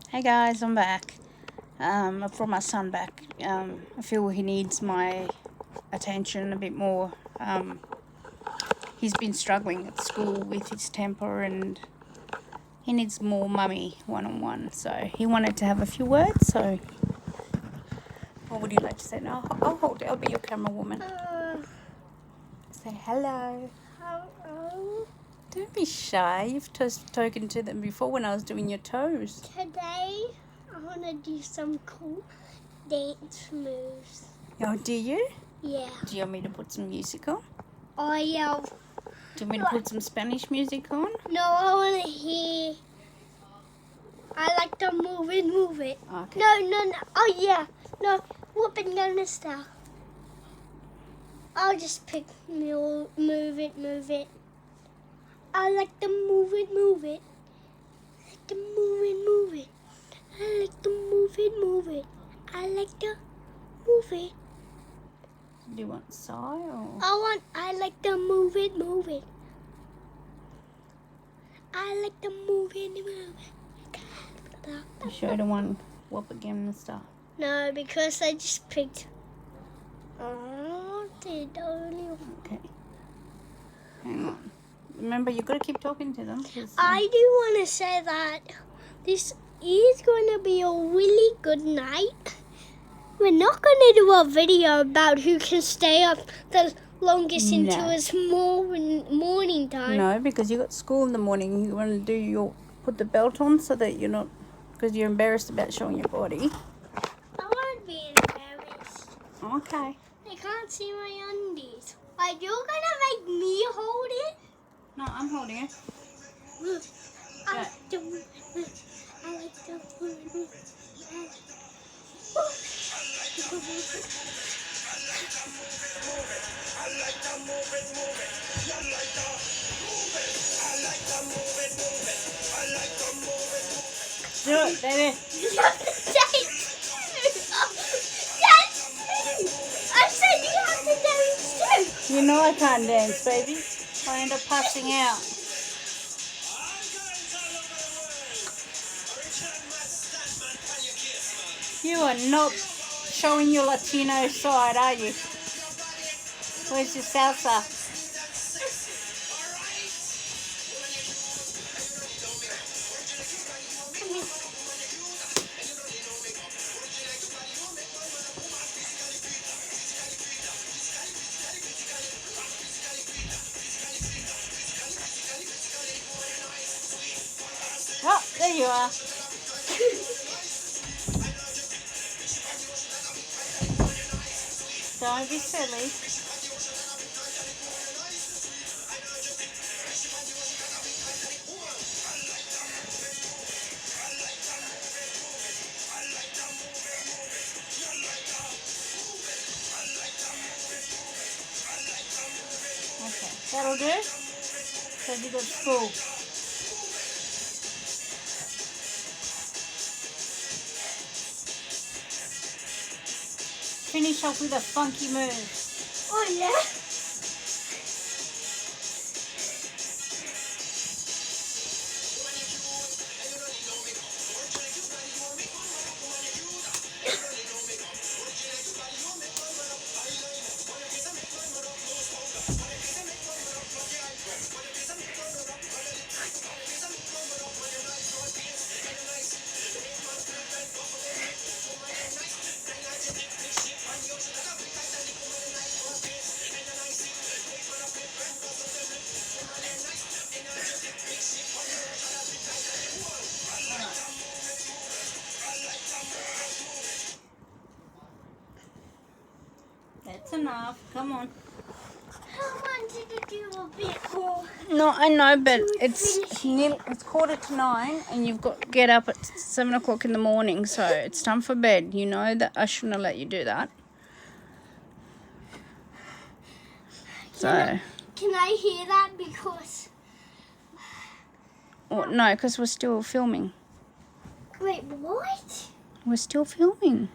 Hey guys, I'm back. I brought my son back. I feel he needs my attention a bit more. He's been struggling at school with his temper and he needs more mummy one-on-one. So he wanted to have a few words. So what would you like to say? No, I'll hold it. I'll be your camera woman. Say hello. Hello. Don't be shy. You've spoken to them before when I was doing your toes. Today, I want to do some cool dance moves. Oh, do you? Yeah. Do you want me to put some music on? Oh, yeah. Do you want me to put some Spanish music on? No, I want to hear. I like to move it. Okay. No. Oh, yeah. No, whooping down the style. I'll just pick move it. I like to move it. I like to move it. I like to move it. I like to move it. Do you want sigh or? I like to move it. I like to move it. You sure you don't want whoop again and stuff? No, because I just picked. Oh, the only one. Okay. Hang on. Remember, you've got to keep talking to them. I do want to say that this is going to be a really good night. We're not going to do a video about who can stay up the longest until it's morning time. No, because you got school in the morning. You want to do put the belt on so that you're not, because you're embarrassed about showing your body. I won't be embarrassed. Okay. I can't see my undies. Are you going to make me hold it? No, I'm holding it. I like to move it. I like to move it. Do it, baby. I said you have to dance too. You know I can't dance, baby. I end up passing out. You are not showing your Latino side, are you? Where's your salsa? Oh, there you are. Don't be silly. Okay, that'll do. So you got school. Finish off with a funky move. Oh yeah. That's enough. Come on. I wanted to do a bit more. No, I know, but it's 9:45, and you've got to get up at 7 o'clock in the morning, so it's time for bed. You know that I shouldn't have let you do that. So. Can I hear that? Because. Well, no, because we're still filming. Wait, what? We're still filming.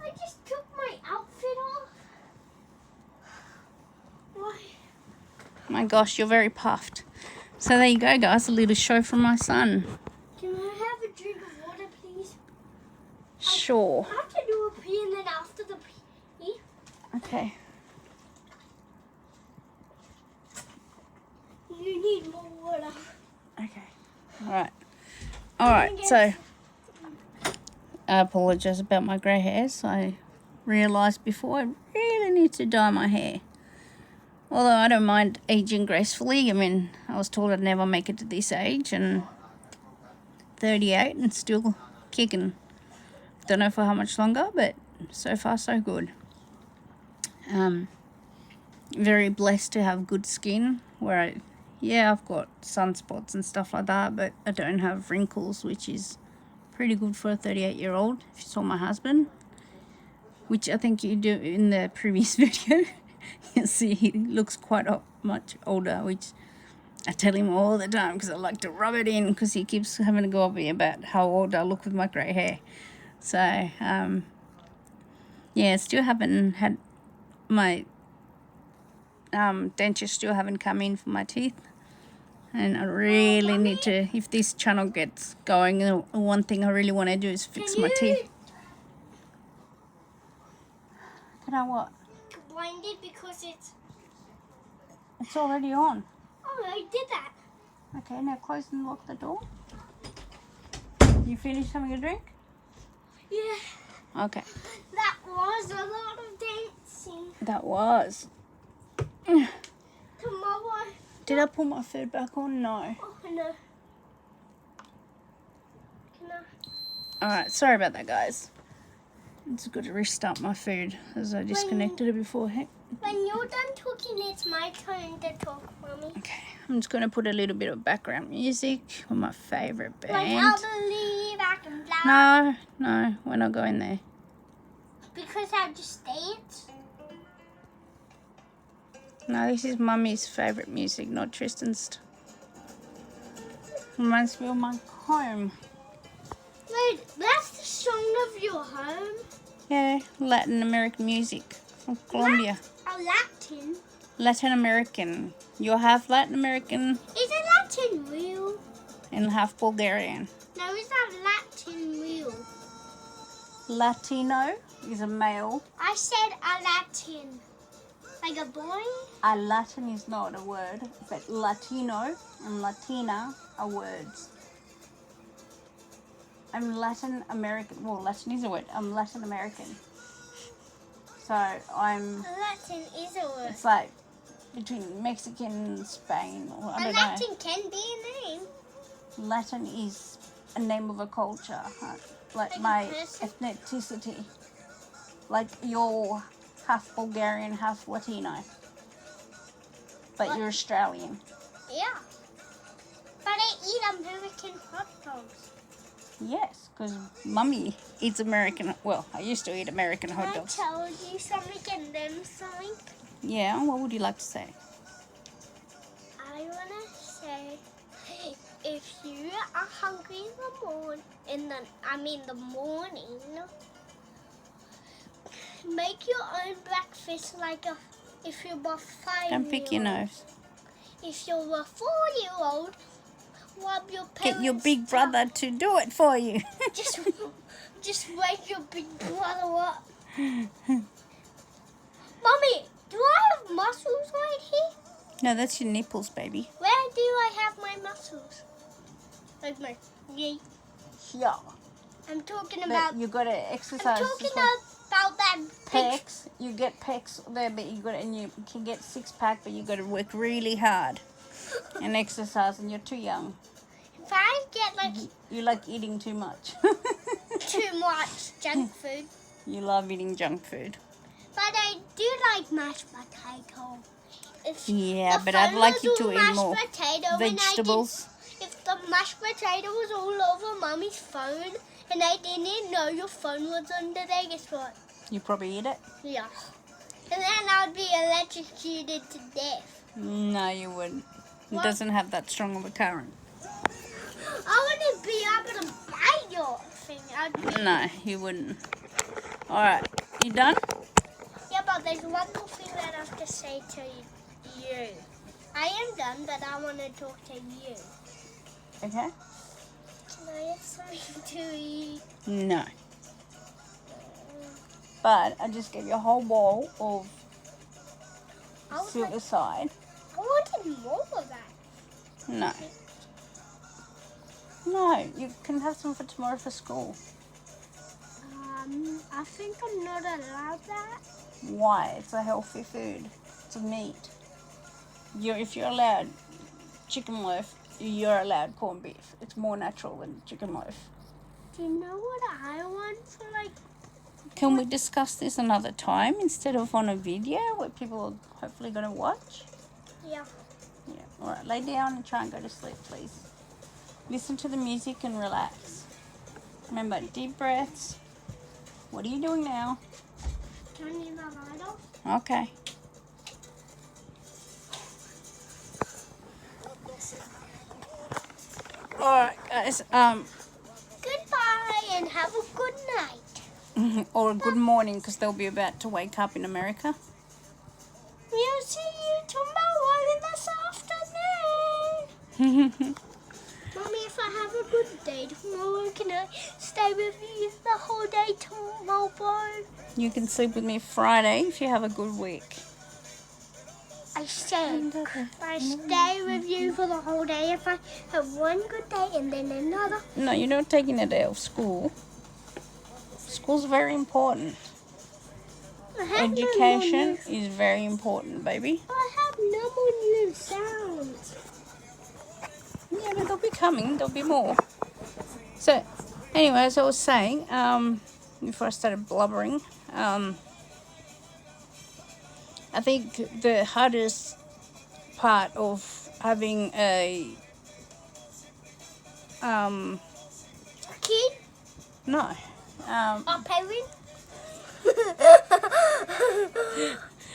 I just took my outfit off. Why? My gosh, you're very puffed. So there you go, guys. A little show from my son. Can I have a drink of water, please? Sure. I have to do a pee and then after the pee. Okay. You need more water. Okay. Alright, so I apologise about my grey hairs. I realised before I really need to dye my hair. Although I don't mind aging gracefully. I mean, I was told I'd never make it to this age, and 38 and still kicking. Don't know for how much longer, but so far so good. Very blessed to have good skin, where I've got sunspots and stuff like that, but I don't have wrinkles, which is pretty good for a 38-year-old. If you saw my husband, which I think you do in the previous video, you see he looks quite much older, which I tell him all the time because I like to rub it in, because he keeps having to go at me about how old I look with my grey hair. So, still haven't had my dentures still haven't come in for my teeth. And I really need to, if this channel gets going, the one thing I really want to do is fix my teeth. Can I what? Blind it because It's already on. Oh, I did that. Okay, now close and lock the door. You finished having a drink? Yeah. Okay. That was a lot of dancing. That was. Tomorrow. Did I put my food back on? No. Oh, no. Can I? Alright, sorry about that, guys. It's good to restart my food as I disconnected it before. When you're done talking, it's my turn to talk, Mommy. Okay, I'm just going to put a little bit of background music with my favourite band. Like I believe I can fly. No, we're not going there. Because I just dance. No, this is Mummy's favourite music, not Tristan's. Reminds me of my home. Wait, that's the song of your home? Yeah, Latin American music from Colombia. A Latin? Latin American. You're half Latin American Is it Latin real? and half Bulgarian. No, is that Latin real? Latino is a male. I said a Latin. Like a boy? A Latin is not a word, but Latino and Latina are words. I'm Latin American. Well, Latin is a word. I'm Latin American. So I'm. Latin is a word. It's like between Mexican and Spain. Or I don't know. Latin can be a name. Latin is a name of a culture. Like Like my a person? ethnicity. Like you're half Bulgarian, half Latino. But What? you're Australian. Yeah. But I eat American hot dogs. Yes, because Mummy eats American. Well, I used to eat American hot Can I dogs. tell you something and then something? Yeah, what would you like to say? I want to say, if you are hungry in the morning, make your own breakfast if you're a 5-year-old. Don't pick your nose. If you're a 4-year-old, rub your parents. Get your big brother to do it for you. Just wake your big brother up. Mommy, do I have muscles right here? No, that's your nipples, baby. Where do I have my muscles? Like my yay. Yeah. I'm talking But about. you got to exercise. I'm talking about that pecs. You get pecs there, but you can get 6-pack, but you got to work really hard and exercise, and you're too young. If I get You like eating too much. too much junk food, You love eating junk food. but I do like mashed potato. Yeah, the but I'd phone like was you to all eat mashed more potato and vegetables. If the mashed potato was all over Mummy's phone and I didn't know your phone was under there, guess what? You probably eat it. Yeah. And then I'd be electrocuted to death. No, you wouldn't. It What? doesn't have that strong of a current. I wouldn't be able to bite your thing. No, you wouldn't. Alright, you done? Yeah, but there's one more thing that I have to say to you. I am done, but I want to talk to you. Okay. Can I have something to eat. No. But I just gave you a whole bowl of silver side. I wanted more of that. No. No, you can have some for tomorrow for school. I think I'm not allowed that. Why? It's a healthy food. It's a meat. If you're allowed chicken loaf, you're allowed corned beef. It's more natural than chicken loaf. Do you know what I want for like? Can we discuss this another time instead of on a video where people are hopefully going to watch? Yeah. Yeah. All right. Lay down and try and go to sleep, please. Listen to the music and relax. Remember, deep breaths. What are you doing now? Turning the light off. Okay. All right, guys. Goodbye and have a good night. Or good morning, because they'll be about to wake up in America. We'll see you tomorrow in this afternoon. Mommy, if I have a good day tomorrow, can I stay with you the whole day tomorrow? You can sleep with me Friday if you have a good week. I said I stay with you for the whole day if I have one good day and then another. No, you're not taking a day off school. School's very important. Education is very important, baby. I have no more new sounds. Yeah, but they'll be coming. There'll be more. So, anyway, as I was saying, before I started blubbering, I think the hardest part of having a Kid? no, A parent?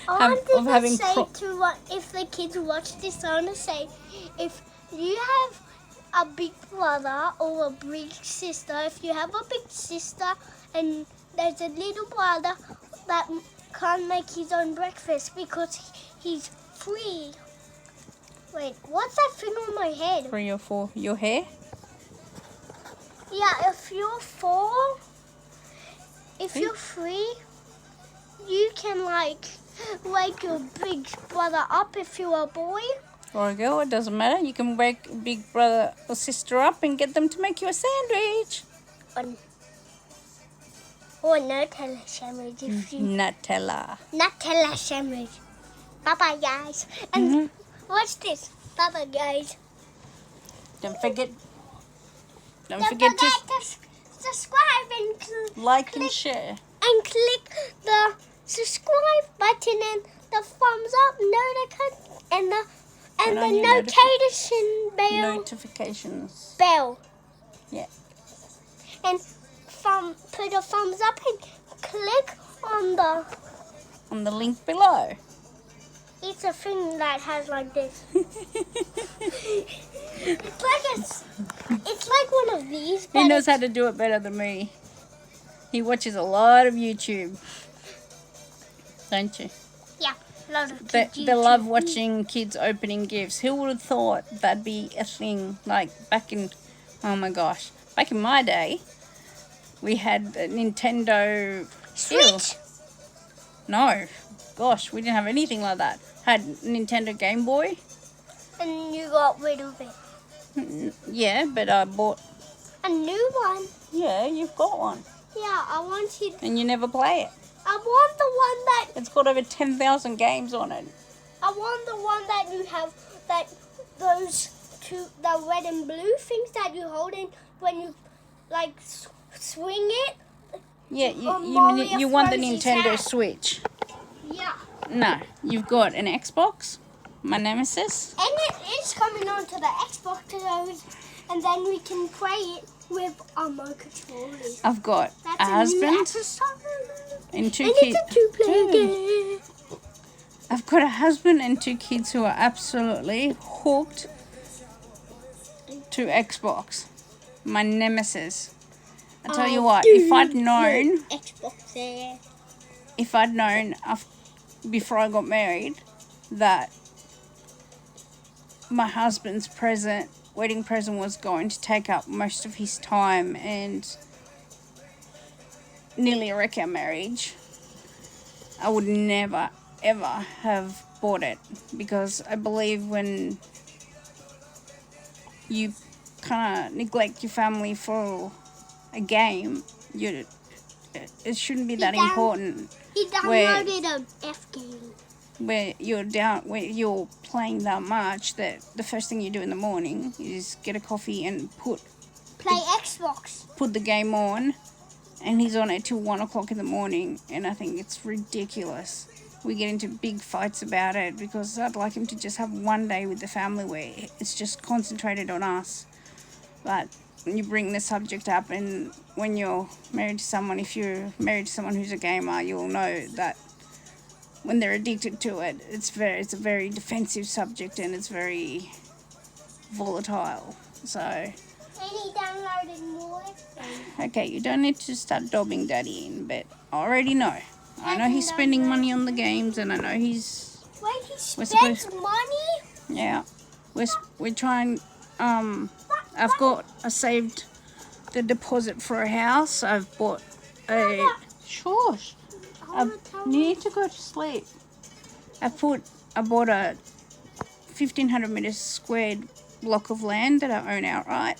I of wanted having to say to what if the kids watch this, I want to say if you have a big brother or a big sister, if you have a big sister and there's a little brother that can't make his own breakfast because he's free. Wait, what's that thing on my head? 3 or 4, your hair. Yeah, if you're 4, if you're free, you can like wake your big brother up if you're a boy. Or a girl, it doesn't matter. You can wake big brother or sister up and get them to make you a sandwich. Or Nutella sandwich if you Nutella. Nutella sandwich. Bye bye guys. And watch this. Bye bye guys. Don't forget Don't forget to subscribe and like and click share. and click the subscribe button and the thumbs up and the notification Notifications. bell. Yeah. And put a thumbs up and click on the link below. It's a thing that has like this. It's like one of these. He knows how to do it better than me. He watches a lot of YouTube. Don't you? Yeah, a lot of They kids love YouTube. watching kids opening gifts. Who would have thought that'd be a thing? Like back in, oh my gosh, back in my day, we had a Nintendo Switch. No, gosh, we didn't have anything like that. Had Nintendo Game Boy. And you got rid of it. Yeah, but I bought. A new one. Yeah, you've got one, Yeah, I wanted. and you never play it. I want the one that. It's got over 10,000 games on it. I want the one that you have. That those two, the red and blue things that you hold in when you like swing it. Yeah, Mario you want the throws his Nintendo hat. Switch. Yeah. No, you've got an Xbox, my nemesis. And it is coming onto the Xbox, and then we can play it with our remote controllers. I've got That's a husband episode. and 2 And kids. it's a two-player game. I've got a husband and 2 kids who are absolutely hooked to Xbox. My nemesis. I tell you what, if I'd known, Xbox there. before I got married that my husband's present wedding present was going to take up most of his time and nearly wreck our marriage, I would never, ever have bought it, because I believe when you kind of neglect your family for a game, it shouldn't be that important. He downloaded an F game. Where you're playing that much that the first thing you do in the morning is get a coffee and play Xbox. Put the game on, and he's on it till 1 o'clock in the morning, and I think it's ridiculous. We get into big fights about it because I'd like him to just have one day with the family where it's just concentrated on us. But when you bring the subject up, and when you're married to someone, if you're married to someone who's a gamer, you'll know that when they're addicted to it, it's a very defensive subject, and it's very volatile. So, and he downloaded more. Okay, you don't need to start dobbing Daddy in, but I already know. I know he's spending money on the games, and I know he's... Wait, he spends money? Yeah. We're trying... I saved the deposit for a house. I've bought a... Shush. You need to go to sleep. I bought a 1,500 meters squared block of land that I own outright,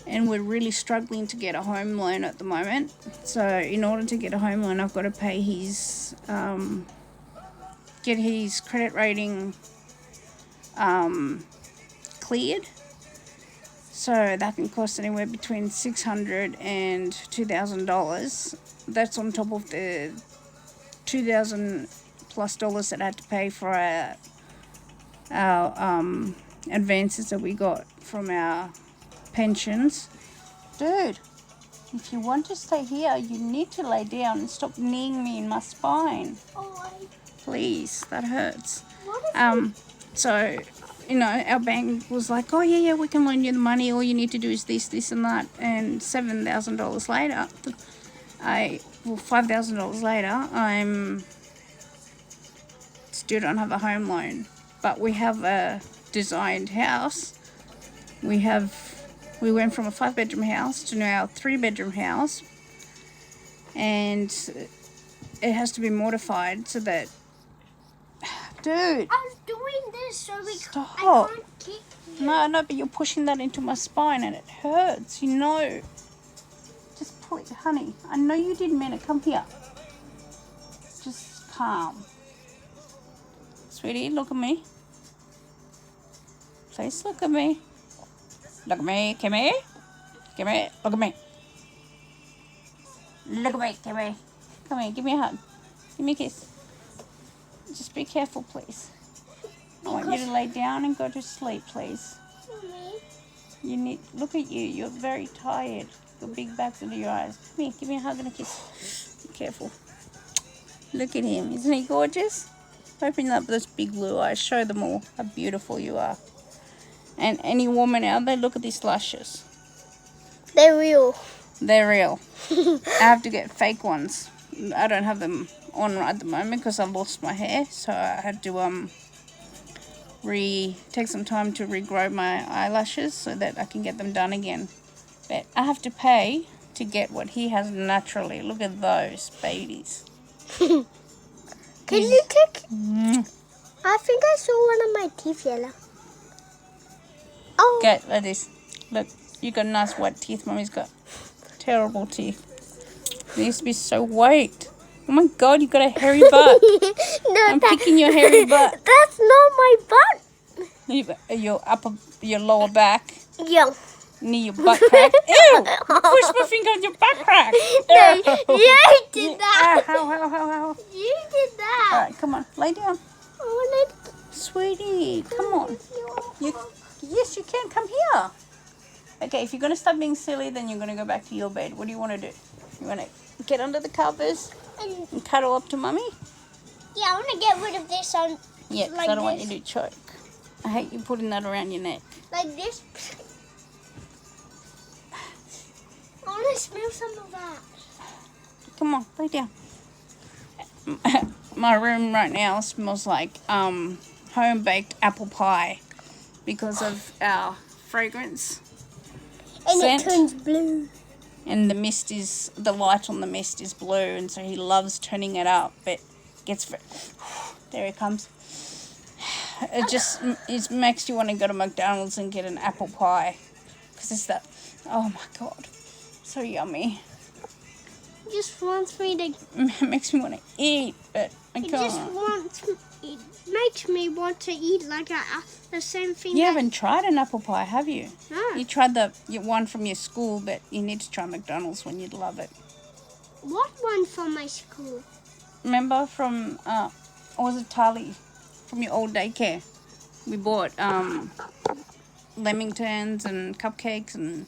and we're really struggling to get a home loan at the moment. So in order to get a home loan, I've got to pay his get his credit rating cleared. So that can cost anywhere between $600 and $2,000. That's on top of the $2,000 plus that I had to pay for our advances that we got from our pensions. Dude, if you want to stay here, you need to lay down and stop kneeing me in my spine. Please, that hurts. So, our bank was like, oh yeah, we can loan you the money. All you need to do is this, and that. And $7,000 later, $5,000 later, I'm still don't have a home loan, but we have a designed house. We went from a 5-bedroom house to now a 3-bedroom house, and it has to be modified so that... Dude, I was doing this so stop. I can't kick you. No, but you're pushing that into my spine and it hurts, Just pull it, honey. I know you didn't mean it. Come here. Just calm. Sweetie, look at me. Please look at me. Look at me. Come here. Come here. Look at me. Look at me. Come here. Come here. Give me a hug. Give me a kiss. Just be careful, please. I want you to lay down and go to sleep, please. Look at you. You're very tired. Your big bags under your eyes. Come here. Give me a hug and a kiss. Be careful. Look at him. Isn't he gorgeous? Open up those big blue eyes. Show them all how beautiful you are. And any woman out there, look at these lashes. They're real. They're real. I have to get fake ones. I don't have them on at the moment because I lost my hair, so I had to take some time to regrow my eyelashes so that I can get them done again. But I have to pay to get what he has naturally. Look at those babies. Can you take... I think I saw one of my teeth yellow. Oh. Get like this. Look, you got nice white teeth. Mommy's got terrible teeth. They used to be so white. Oh my God, you got a hairy butt. No, I'm picking your hairy butt. That's not my butt. Your lower back. Yeah. Near your butt crack. Ew! Push my finger on your butt crack. No, you did that. How. You did that. Alright, come on, lay down. I wanted... Sweetie, come on. Yes, you can. Come here. Okay, if you're going to stop being silly, then you're going to go back to your bed. What do you want to do? You want to get under the covers and cuddle up to Mummy? Yeah, I want to get rid of this on... Yeah, like I don't want this. you to choke. I hate you putting that around your neck. Like this. I want to smell some of that. Come on, lay down. My room right now smells like home-baked apple pie because of our fragrance. And scent. it turns blue. And the light on the mist is blue, and so he loves turning it up, but gets there he comes. It makes you want to go to McDonald's and get an apple pie, because it's that, oh my god, so yummy. It just wants me to. It makes me want to eat, but I can't. It makes me want to eat like the same thing. You haven't tried an apple pie, have you? No. You tried the one from your school, but you need to try McDonald's when you'd love it. What one from my school? Remember from, or was it Tali? From your old daycare. We bought lemingtons and cupcakes and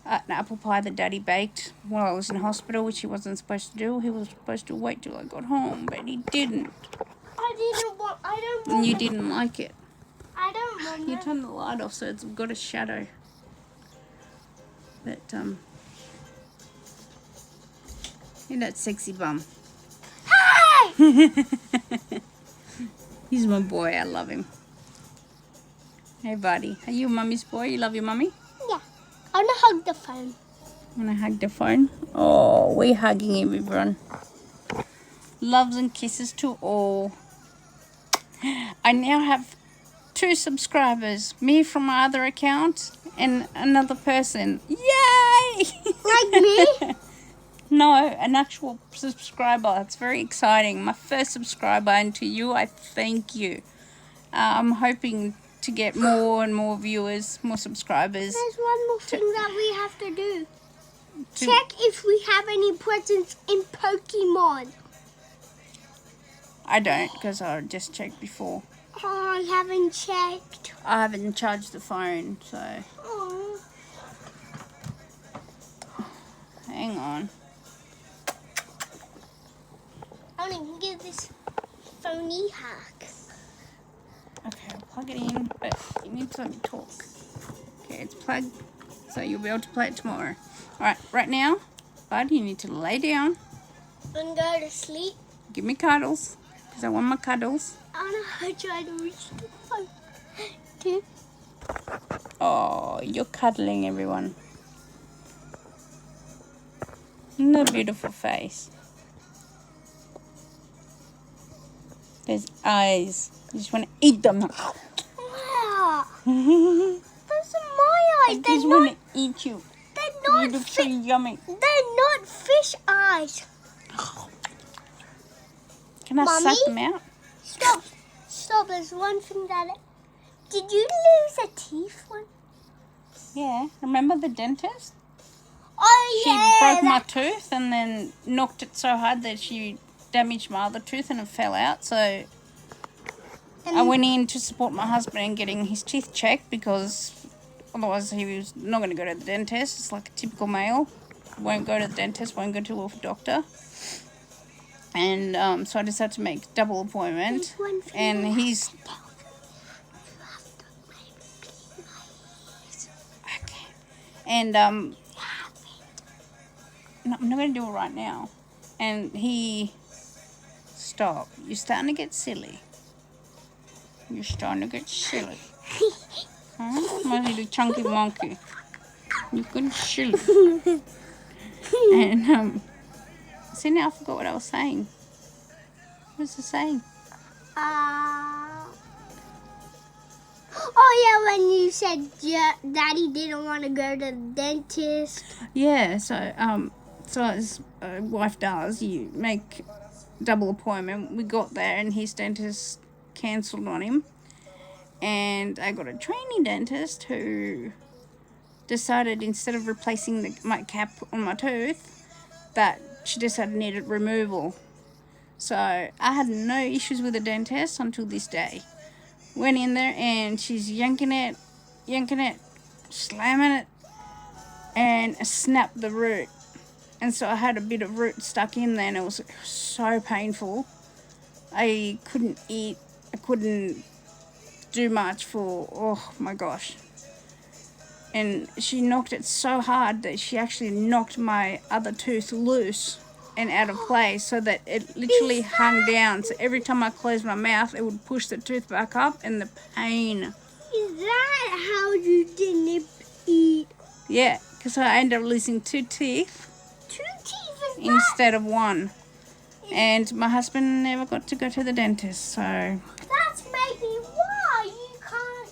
an apple pie that Daddy baked while I was in hospital, which he wasn't supposed to do. He was supposed to wait till I got home, but he didn't. I don't want. And you didn't like it. I don't want. You turned the light off, so it's got a shadow. But you're that sexy bum. Hey! He's my boy. I love him. Hey, buddy. Are you mummy's boy? You love your mummy? Yeah. I want to hug the phone. Want to hug the phone? Oh, we're hugging him, everyone. Loves and kisses to all. I now have 2 subscribers. Me from my other account and another person. Yay! Like me? No, an actual subscriber. It's very exciting. My first subscriber, and to you, I thank you. I'm hoping to get more and more viewers, more subscribers. There's one more thing that we have to do. Check if we have any presents in Pokemon. I don't, because I just checked before. Oh, I haven't checked. I haven't charged the phone, so Oh. hang on. I want to give this phony hack. Okay, I'll plug it in, but you need to let me talk. Okay, it's plugged, so you'll be able to play it tomorrow. Alright, right now, bud, you need to lay down. And go to sleep. Give me cuddles, because I want my cuddles. I want to try to reach the phone. Too. Oh, you're cuddling, everyone. Isn't that a beautiful face? There's eyes. You just want to eat them. Wow. Those are my eyes. I just want to eat you. They're not You look so yummy. They're not fish eyes. Can I Mommy? suck them out? Stop. There's one thing that... Did you lose a teeth one? Yeah. Remember the dentist? Oh, She yeah. broke my tooth and then knocked it so hard that she damaged my other tooth and it fell out. So I went in to support my husband in getting his teeth checked, because otherwise he was not going to go to the dentist. It's like a typical male. Won't go to the dentist, won't go to a doctor. And so I decided to make a double appointment. And he's... Okay. And no, I'm not going to do it right now. And he... Stop. You're starting to get silly. You're starting to get silly. Huh? My little chunky monkey. You're getting silly. And, see, now I forgot what I was saying. What was I saying? Oh, yeah, when you said Daddy didn't want to go to the dentist. Yeah, so as a wife does, you make double appointment. We got there and his dentist cancelled on him. And I got a trainee dentist who decided, instead of replacing my cap on my tooth, that she decided needed removal. So I had no issues with the dentist until this day. Went in there and she's yanking it, slamming it, and snapped the root. And so I had a bit of root stuck in there and it was so painful. I couldn't eat, I couldn't do much for, oh my gosh. And she knocked it so hard that she actually knocked my other tooth loose and out of place, so that it literally hung down. So every time I closed my mouth, it would push the tooth back up, and the pain Is that how you didn't eat? Yeah, because I ended up losing 2 teeth 2 teeth in instead of 1. And my husband never got to go to the dentist, so... That's maybe why you can't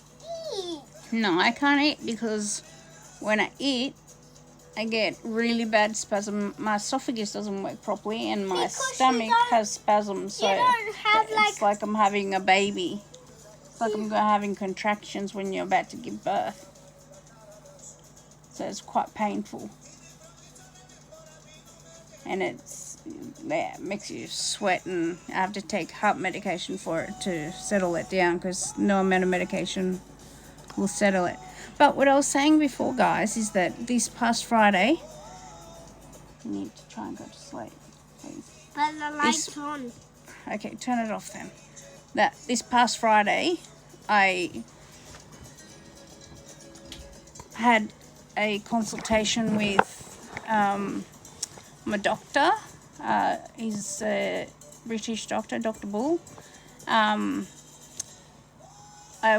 eat. No, I can't eat because when I eat, I get really bad spasm. My esophagus doesn't work properly and my Because you stomach don't- has spasms. So you don't have it's like I'm having a baby. It's like I'm having contractions when you're about to give birth. So it's quite painful. And it makes you sweat, and I have to take heart medication for it to settle it down because no amount of medication will settle it. But what I was saying before, guys, is that this past Friday, you need to try and go to sleep, please. But the light's on. Okay, turn it off then. That this past Friday, I had a consultation with my doctor. He's a British doctor, Dr. Bull. I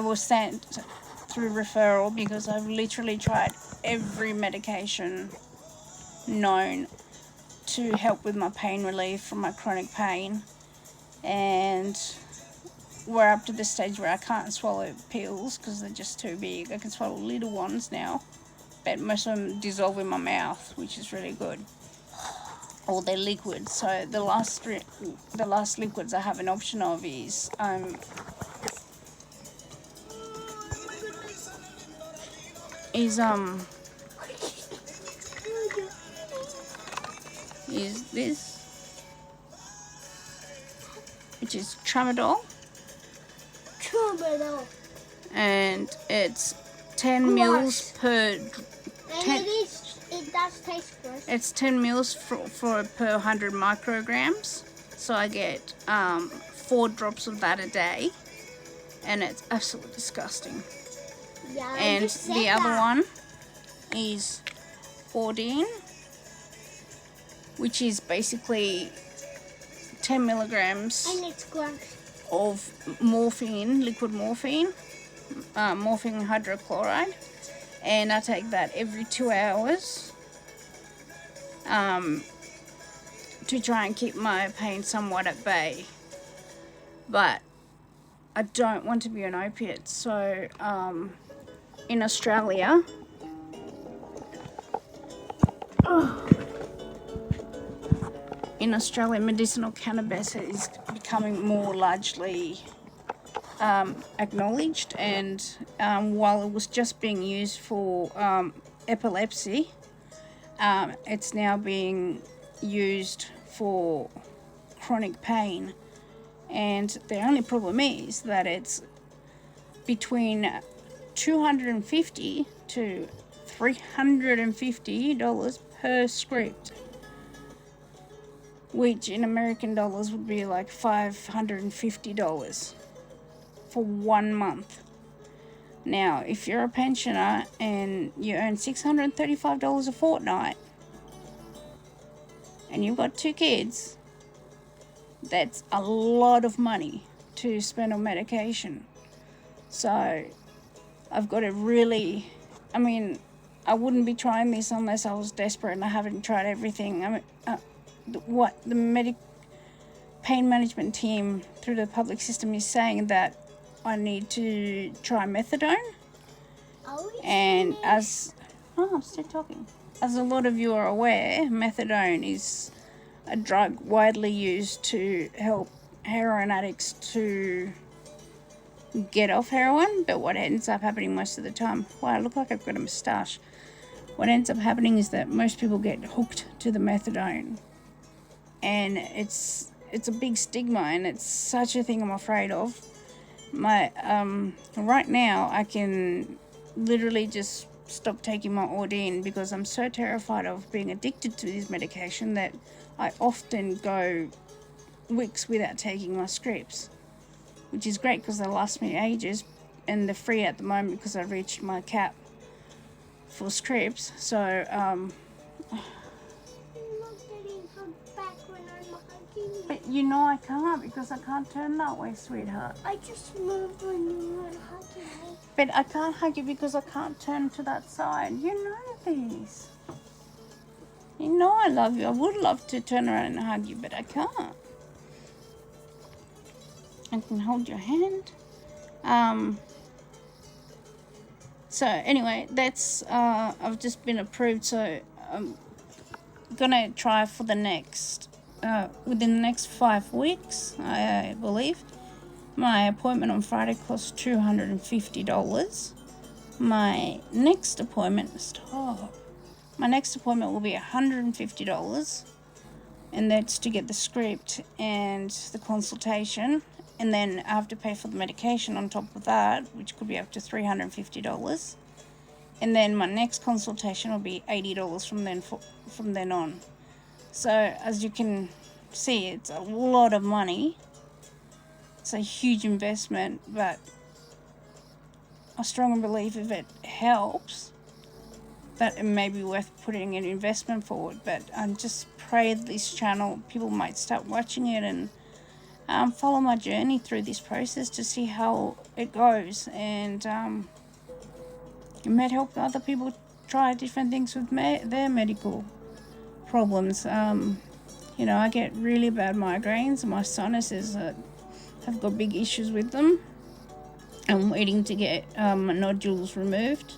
was sent through referral because I've literally tried every medication known to help with my pain relief from my chronic pain, and we're up to the stage where I can't swallow pills because they're just too big. I can swallow little ones now, but most of them dissolve in my mouth, which is really good. Or they're liquids. So the last liquids I have an option of is this, which is tramadol, and it's 10 mils per. It does taste good. It's 10 mils per 100 micrograms. So I get 4 drops of that a day, and it's absolutely disgusting. Yeah, And the other one is Ordine, which is basically 10 milligrams And it's gross. of morphine, liquid morphine, morphine hydrochloride, and I take that every 2 hours to try and keep my pain somewhat at bay. But I don't want to be an opiate, so in Australia, medicinal cannabis is becoming more largely acknowledged, and while it was just being used for epilepsy, it's now being used for chronic pain. And the only problem is that it's between $250 to $350 per script, which in American dollars would be like $550 for 1 month. Now, if you're a pensioner and you earn $635 a fortnight and you've got 2 kids, that's a lot of money to spend on medication. So I've got to really, I wouldn't be trying this unless I was desperate, and I haven't tried everything. What the pain management team through the public system is saying that I need to try methadone. And I'm still talking. As a lot of you are aware, methadone is a drug widely used to help heroin addicts to get off heroin. But what ends up happening most of the time, wow, I look like I've got a moustache. What ends up happening is that most people get hooked to the methadone, and it's a big stigma, and it's such a thing I'm afraid of. Right now I can literally just stop taking my Ordine because I'm so terrified of being addicted to this medication that I often go weeks without taking my scripts, which is great because they last me ages, and they're free at the moment because I reached my cap for scripts. So hug back when I'm hugging you. But you know I can't because I can't turn that way, sweetheart. I just moved when you were hugging me. But I can't hug you because I can't turn to that side. You know this. You know I love you. I would love to turn around and hug you, but I can't. I can hold your hand. So anyway, that's I've just been approved, so I'm gonna try for the next within the next 5 weeks, I believe. My appointment on Friday costs $250. My next appointment will be $150, and that's to get the script and the consultation, and then I have to pay for the medication on top of that, which could be up to $350. And then my next consultation will be $80 from then on. So as you can see, it's a lot of money. It's a huge investment, but I strongly believe if it helps, that it may be worth putting an investment forward. But I just pray that this channel, people might start watching it and follow my journey through this process to see how it goes, and it might help other people try different things with their medical problems. You know, I get really bad migraines, and my sinuses have got big issues with them. I'm waiting to get nodules removed,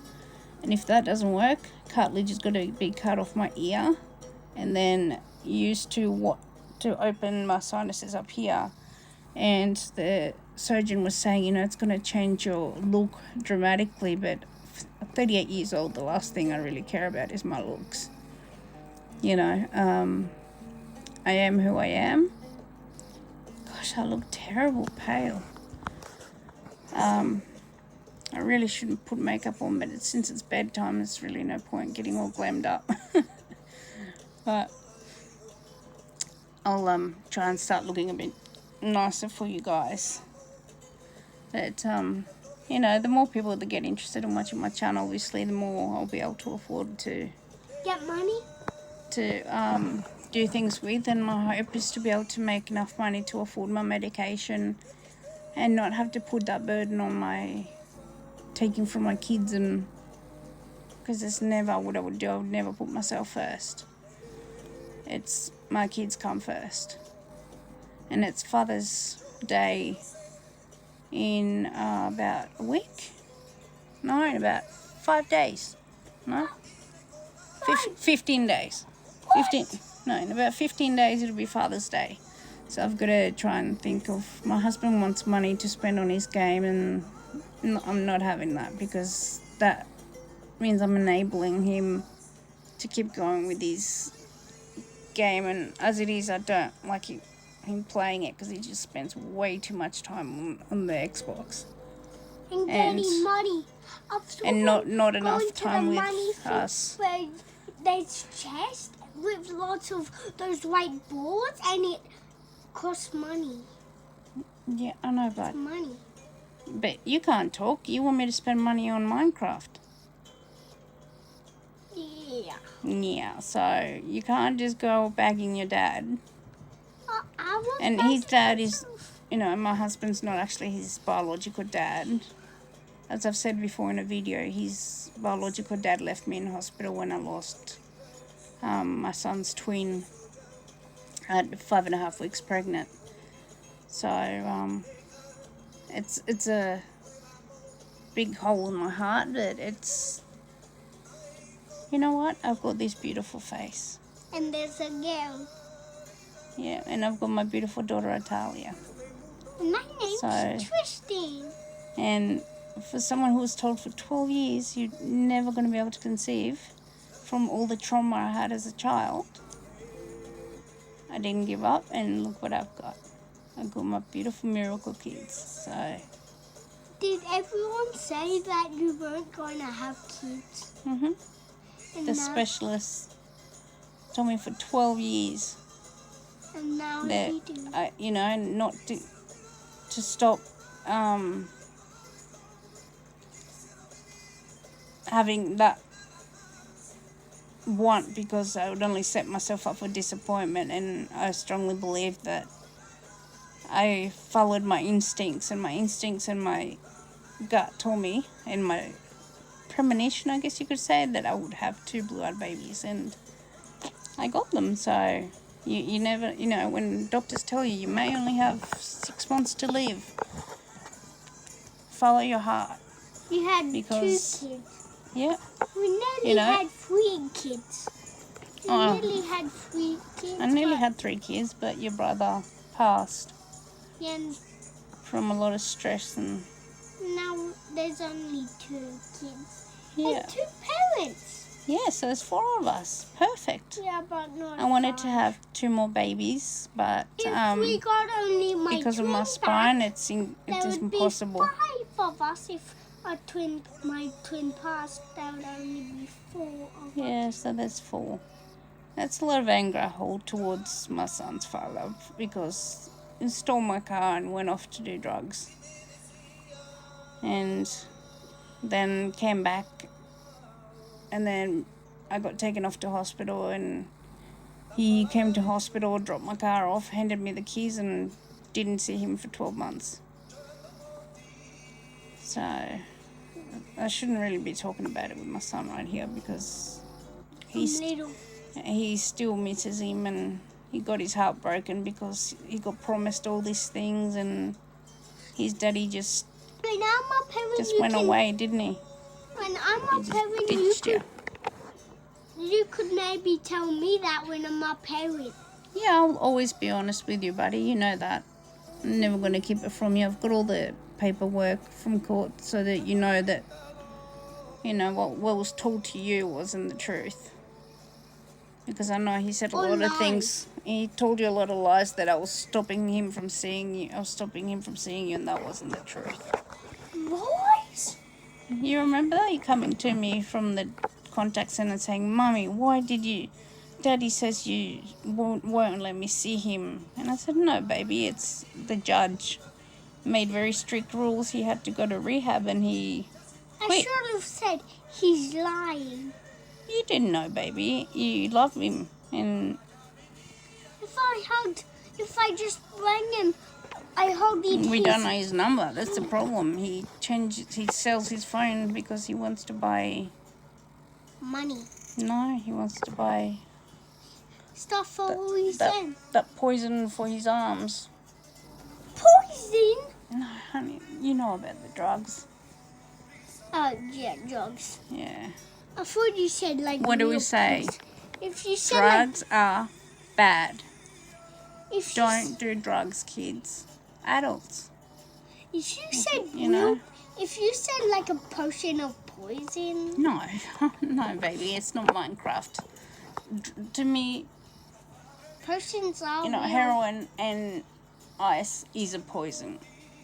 and if that doesn't work, cartilage is going to be cut off my ear and then used to open my sinuses up here. And the surgeon was saying, you know, it's going to change your look dramatically, but at 38 years old, the last thing I really care about is my looks. You know, I am who I am. Gosh, I look terrible pale. I really shouldn't put makeup on, but since it's bedtime, there's really no point getting all glammed up. But I'll try and start looking a bit nicer for you guys. But you know, the more people that get interested in watching my channel, obviously, the more I'll be able to afford to get money to do things with, and my hope is to be able to make enough money to afford my medication and not have to put that burden on my taking from my kids, and because it's never what I would do. I would never put myself first. It's my kids come first, and it's Father's Day in about a week. No, in about 5 days. No, 15 days. 15. No, in about 15 days it'll be Father's Day. So I've got to try and think of, my husband wants money to spend on his game, and I'm not having that, because that means I'm enabling him to keep going with his game, and as it is, I don't like him playing it because he just spends way too much time on the Xbox. And getting money. And not enough time with us. Where there's chest with lots of those white boards, and it costs money. Yeah, I know, but Money. But you can't talk. You want me to spend money on Minecraft? Yeah. Yeah, so you can't just go bagging your dad. I And his dad is, you know, my husband's not actually his biological dad. As I've said before in a video, his biological dad left me in hospital when I lost my son's twin at 5.5 weeks pregnant. So it's a big hole in my heart, but it's, you know what? I've got this beautiful face. And there's a girl. Yeah, and I've got my beautiful daughter Atalia. And my name's Tristan. And for someone who was told for 12 years you're never going to be able to conceive from all the trauma I had as a child, I didn't give up, and look what I've got. I've got my beautiful miracle kids. So did everyone say that you weren't going to have kids? The specialist told me for 12 years and now that you do. you know, not to stop having that want, because I would only set myself up for disappointment, and I strongly believe that I followed my instincts and my gut told me, and my premonition, I guess you could say, that I would have 2 blue-eyed babies, and I got them. So you never, when doctors tell you you may only have 6 months to live, follow your heart. You had Because, 2 kids. Yeah. We nearly had 3 kids. Nearly had 3 kids. I nearly had 3 kids, but your brother passed from a lot of stress, and now there's only 2 kids. yeah. And 2 parents. Yeah, so there's 4 of us. Perfect. Yeah, but not I wanted to 5. have 2 more babies, but If we got only because of my spine, it is impossible. There would be 5 of us. If my twin passed, there would only be 4 of us. Yeah, so there's 4. That's a lot of anger I hold towards my son's father, because he stole my car and went off to do drugs. And then came back, and then I got taken off to hospital, and he came to hospital, dropped my car off, handed me the keys, and didn't see him for 12 months. So I shouldn't really be talking about it with my son right here, because he still misses him, and he got his heart broken because he got promised all these things, and his daddy just went away, didn't he? When I'm a parent, you could maybe tell me that when I'm a parent. Yeah, I'll always be honest with you, buddy. You know that. I'm never going to keep it from you. I've got all the paperwork from court so that you know that, what was told to you wasn't the truth. Because I know he said a lot of things. He told you a lot of lies, that I was stopping him from seeing you. And that wasn't the truth. Lies? You remember that? You coming to me from the contact center saying, "Mummy, why did you... Daddy says you won't let me see him." And I said, "No, baby, it's the judge made very strict rules. He had to go to rehab, and he quit." I should have said he's lying. You didn't know, baby. You love him, and if I just rang him, I hold it. We don't know his number. That's the problem. He sells his phone because he wants to buy money. No, he wants to buy Stuff for his hand. that poison for his arms. Poison? No, honey, you know about the drugs. Oh, yeah, drugs. Yeah. I thought you said What do we say? Poison. If you said drugs are bad. Don't do drugs, kids. Adults. If you said if you said like a potion of poison. No, no, baby, it's not Minecraft. To me, potions are heroin and ice is a poison.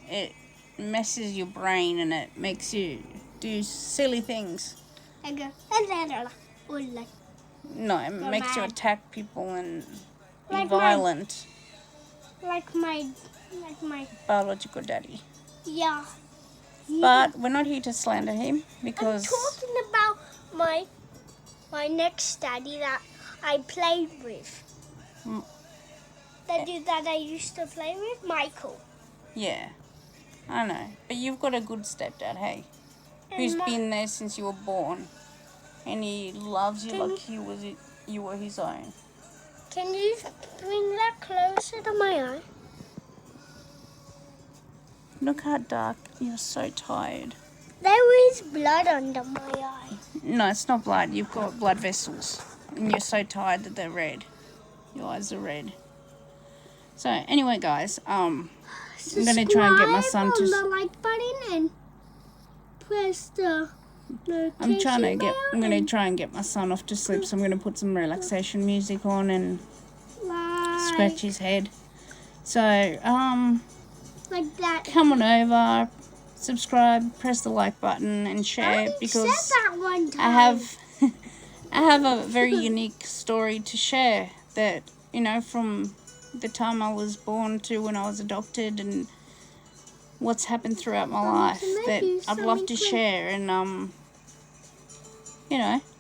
It messes your brain and it makes you do silly things. No, it makes you attack people and be violent. Like my biological daddy. Yeah. But we're not here to slander him, because I'm talking about my next daddy that I played with. The dude that I used to play with, Michael. Yeah, I know. But you've got a good stepdad, hey? Who's been there since you were born. And he loves you like you were his own. Can you bring that closer to my eye? Look how dark. You're so tired. There is blood under my eye. No, it's not blood. You've got blood vessels. And you're so tired that they're red. Your eyes are red. So, anyway, guys, I'm going to try and get my son to... Subscribe on the like button and press the notification bell. I'm going to try and get my son off to sleep, so I'm going to put some relaxation music on and scratch his head. So, like that. Come on over, subscribe, press the like button and share, because that one time. I have a very unique story to share that, from the time I was born to when I was adopted, and what's happened throughout my life that I'd love to share, and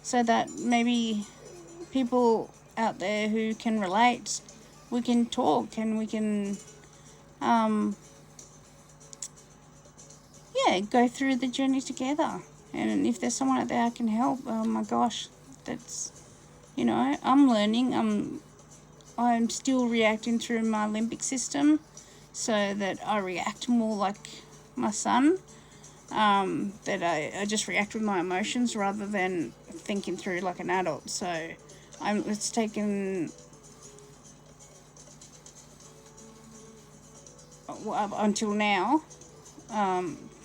so that maybe people out there who can relate, we can talk and we can go through the journey together. And if there's someone out there I can help, oh my gosh, that's, I'm learning. I'm still reacting through my limbic system so that I react more like my son, that I just react with my emotions rather than thinking through like an adult. So it's taken until now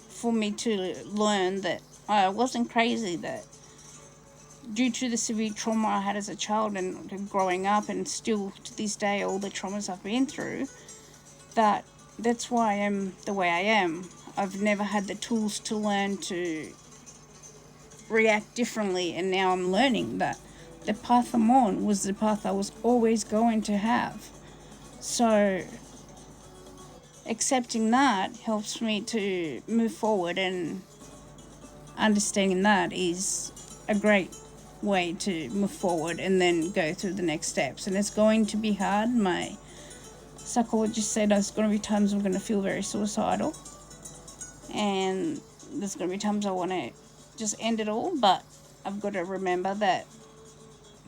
for me to learn that I wasn't crazy, that due to the severe trauma I had as a child and growing up, and still to this day all the traumas I've been through, that's why I am the way I am. I've never had the tools to learn to react differently, and now I'm learning that the path I'm on was the path I was always going to have. So accepting that helps me to move forward, and understanding that is a great way to move forward and then go through the next steps. And it's going to be hard. My psychologist said there's going to be times I'm going to feel very suicidal, and there's going to be times I want to just end it all, but I've got to remember that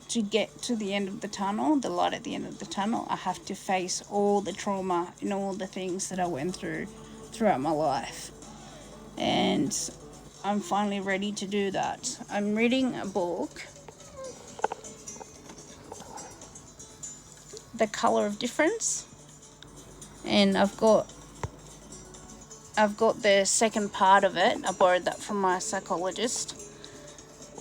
to get to the end of the tunnel, the light at the end of the tunnel, I have to face all the trauma and all the things that I went through throughout my life. And I'm finally ready to do that. I'm reading a book, The Color of Difference, and I've got the second part of it. I borrowed that from my psychologist,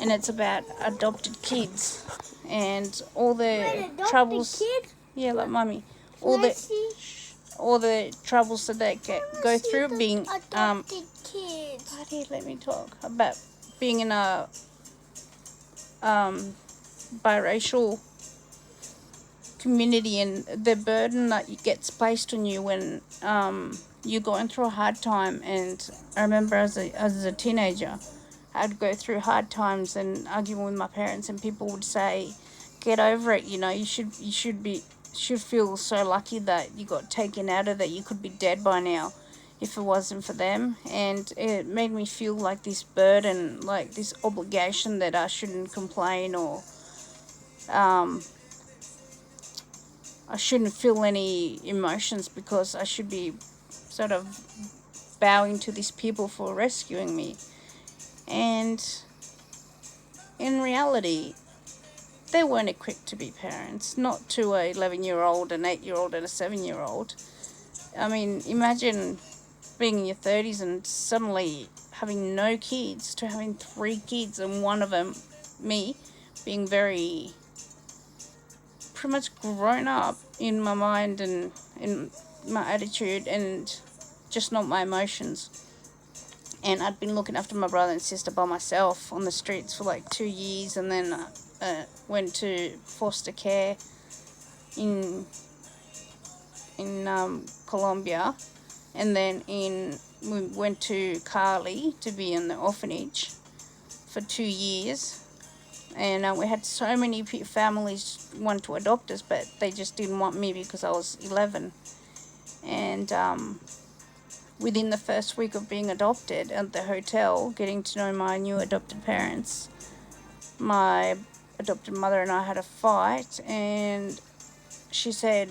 and it's about adopted kids and all the troubles. Kid? Yeah, like mummy. All the troubles that they go through being adopted kids. Buddy, let me talk about being in a biracial community, and the burden that gets placed on you when you're going through a hard time. And I remember as a teenager, I'd go through hard times and arguing with my parents, and people would say, "Get over it. You should feel so lucky that you got taken out of that. You could be dead by now if it wasn't for them." And it made me feel like this burden, like this obligation that I shouldn't complain, or I shouldn't feel any emotions because I should be sort of bowing to these people for rescuing me. And in reality, they weren't equipped to be parents, not to a 11-year-old, an 8-year-old, and a 7-year-old. I mean, imagine being in your 30s and suddenly having no kids, to having 3 kids, and one of them, me, being very pretty much grown up in my mind and in my attitude and just not my emotions. And I'd been looking after my brother and sister by myself on the streets for like 2 years, and then went to foster care in Colombia, and then we went to Cali to be in the orphanage for 2 years. And we had so many families want to adopt us, but they just didn't want me because I was 11. And within the first week of being adopted at the hotel, getting to know my new adopted parents, my adopted mother and I had a fight, and she said,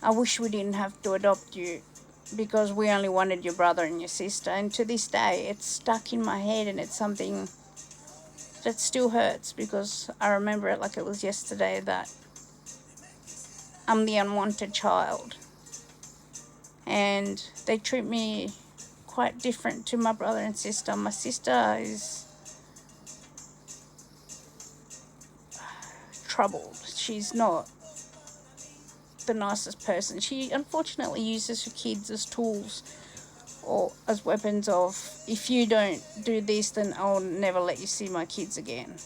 "I wish we didn't have to adopt you because we only wanted your brother and your sister." And to this day, it's stuck in my head, and it's something that still hurts because I remember it like it was yesterday, that I'm the unwanted child. And they treat me quite different to my brother and sister. My sister is troubled. She's not the nicest person. She unfortunately uses her kids as tools or as weapons of, if you don't do this, then I'll never let you see my kids again.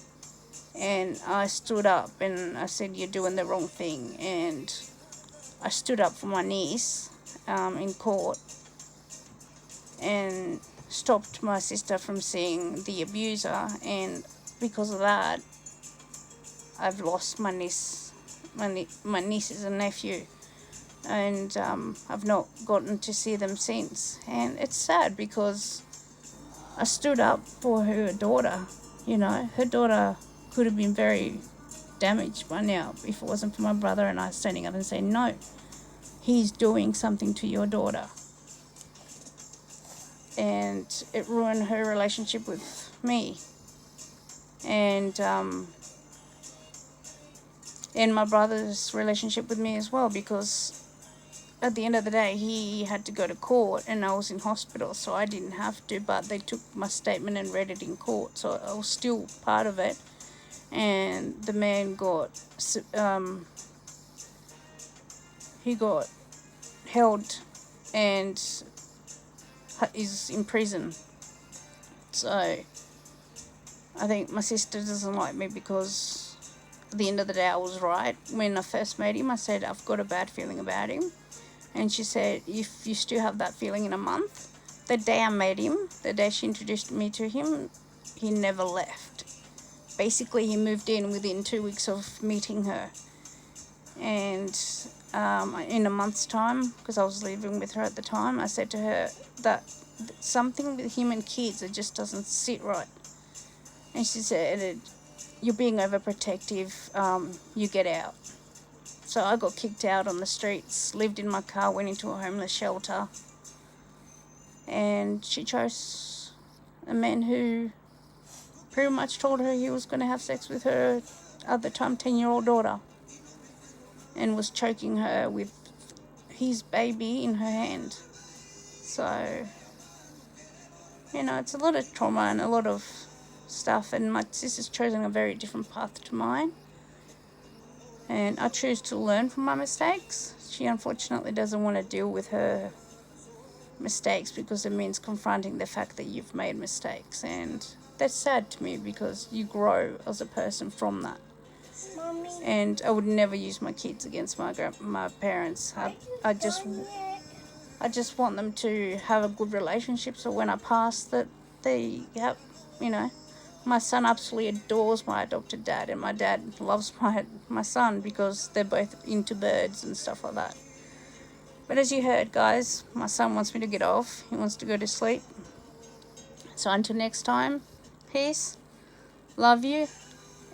And I stood up and I said, "You're doing the wrong thing." And I stood up for my niece in court and stopped my sister from seeing the abuser. And because of that, I've lost my nieces and nephew, and I've not gotten to see them since. And it's sad because I stood up for her daughter. You know, her daughter could have been very damaged by now if it wasn't for my brother and I standing up and saying, no, he's doing something to your daughter. And it ruined her relationship with me. And my brother's relationship with me as well, because at the end of the day he had to go to court and I was in hospital, so I didn't have to, but they took my statement and read it in court, so I was still part of it. And the man got he got held and is in prison. So I think my sister doesn't like me because at the end of the day I was right. When I first met him, I said, I've got a bad feeling about him. And she said, if you still have that feeling in a month. The day I met him, the day she introduced me to him, he never left. Basically, he moved in within 2 weeks of meeting her. And in a month's time, because I was living with her at the time, I said to her that something with him and kids, it just doesn't sit right. And she said, you're being overprotective, you get out. So I got kicked out on the streets, lived in my car, went into a homeless shelter. And she chose a man who pretty much told her he was going to have sex with her, at the time 10-year-old daughter. And was choking her with his baby in her hand. So, you know, it's a lot of trauma and a lot of stuff. And my sister's chosen a very different path to mine. And I choose to learn from my mistakes. She unfortunately doesn't want to deal with her mistakes because it means confronting the fact that you've made mistakes. And that's sad to me because you grow as a person from that. Mommy. And I would never use my kids against my parents. I just want them to have a good relationship, so when I pass that they have, you know, my son absolutely adores my adopted dad, and my dad loves my son because they're both into birds and stuff like that. But as you heard, guys, my son wants me to get off. He wants to go to sleep. So until next time, peace, love you,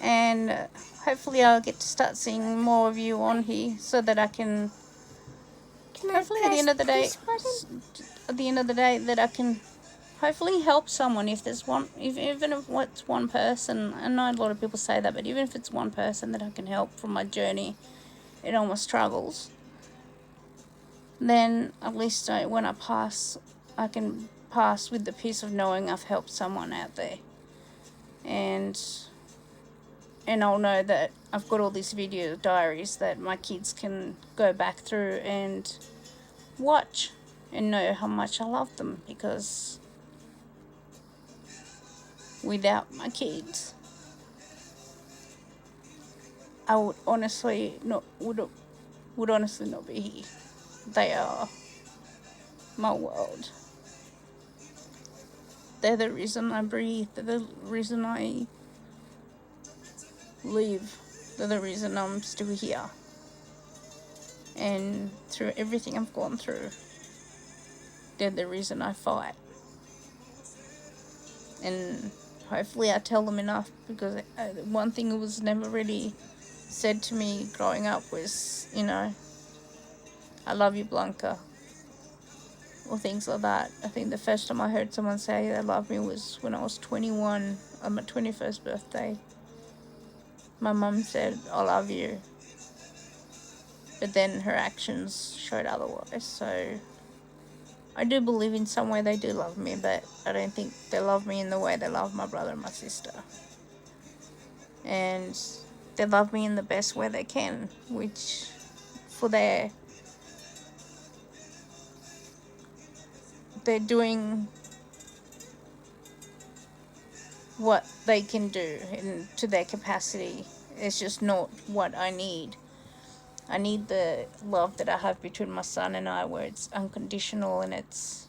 and hopefully I'll get to start seeing more of you on here so that I can hopefully at the end of the day that I can hopefully help someone. If there's one, even if it's one person, I know a lot of people say that, but even if it's one person that I can help from my journey and all my struggles, then at least when I pass, I can pass with the peace of knowing I've helped someone out there. And I'll know that I've got all these video diaries that my kids can go back through and watch and know how much I love them, because without my kids, I would honestly not be here. They are my world. They're the reason I breathe. They're the reason I live. They're the reason I'm still here. And through everything I've gone through, they're the reason I fight. And hopefully I tell them enough, because one thing that was never really said to me growing up was, you know, I love you, Blanca, or things like that. I think the first time I heard someone say they love me was when I was 21 on my 21st birthday. My mum said, I love you. But then her actions showed otherwise. So I do believe in some way they do love me, but I don't think they love me in the way they love my brother and my sister. And they love me in the best way they can, which they're doing what they can do and to their capacity. It's just not what I need. I need the love that I have between my son and I, where it's unconditional and it's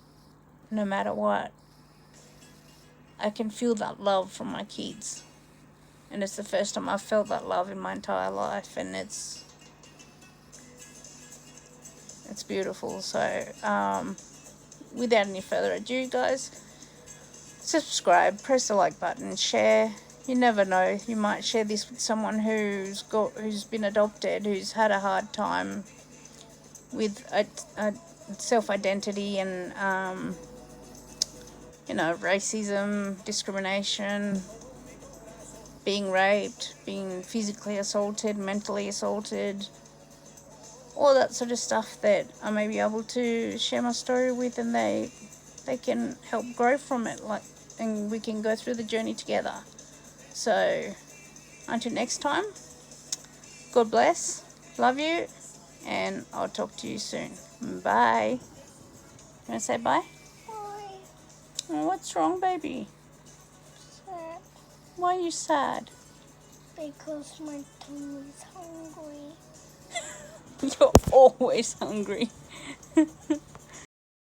no matter what. I can feel that love from my kids. And it's the first time I've felt that love in my entire life, and it's beautiful. So without any further ado, guys, subscribe, press the like button, share. You never know, you might share this with someone who's been adopted, who's had a hard time with a self-identity and racism, discrimination, being raped, being physically assaulted, mentally assaulted, all that sort of stuff that I may be able to share my story with, and they can help grow from it, and we can go through the journey together. So until next time, God bless, love you, and I'll talk to you soon. Bye. You want to say bye? Bye. Oh, what's wrong, baby? Sad. Why are you sad? Because my tummy's hungry. You're always hungry.